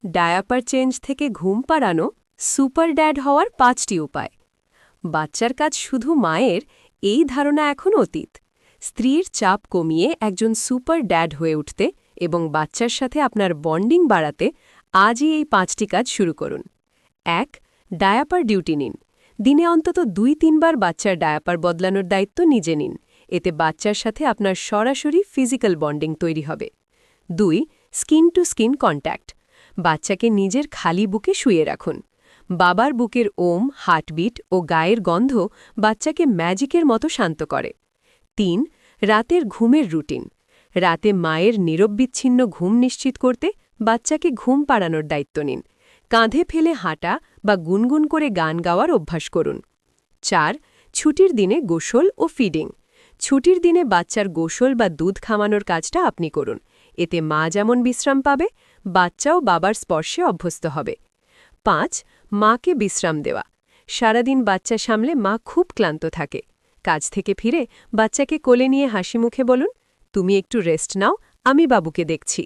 Diaper change থেকে ঘুম পাড়ানো super dad হওয়ার ৫টি উপায়। বাচ্চার কাজ শুধু মায়ের, এই ধারণা এখন অতীত। স্ত্রীর চাপ কমিয়ে একজন সুপার ড্যাড হয়ে উঠতে এবং বাচ্চার সাথে আপনার বন্ডিং বাড়াতে আজই এই ৫টি কাজ শুরু করুন। ১. ডায়াপার ডিউটি নিন। দিনে অন্তত ২-৩ বার বাচ্চার ডায়াপার বদলানোর দায়িত্ব নিজে নিন। এতে বাচ্চার সাথে আপনার সরাসরি ফিজিক্যাল বন্ডিং তৈরি হবে। ২. Skin to skin contact. বাচ্চাকে নিজের খালি বুকে শুয়ে রাখুন। বাবার বুকের ওম, হার্টবিট ও গায়ের গন্ধ বাচ্চাকে ম্যাজিকের মতো শান্ত করে। ৩. রাতের ঘুমের রুটিন। রাতে মায়ের নিরববিচ্ছিন্ন ঘুম নিশ্চিত করতে বাচ্চাকে ঘুম পাড়ানোর দায়িত্ব নিন। কাঁধে ফেলে হাঁটা বা গুনগুন করে গান গাওয়ার অভ্যাস করুন। ৪. ছুটির দিনে গোসল ও ফিডিং। ছুটির দিনে বাচ্চার গোসল বা দুধ খাওয়ানোর কাজটা আপনি করুন। এতে মা যেমন বিশ্রাম পাবে, বাচ্চাও বাবার স্পর্শে অভ্যস্ত হবে। ৫. মাকে বিশ্রাম দেওয়া। সারাদিন বাচ্চা সামলে মা খুব ক্লান্ত থাকে। কাজ থেকে ফিরে বাচ্চাকে কোলে নিয়ে হাসি মুখে বলুন, তুমি একটু রেস্ট নাও, আমি বাবুকে দেখছি।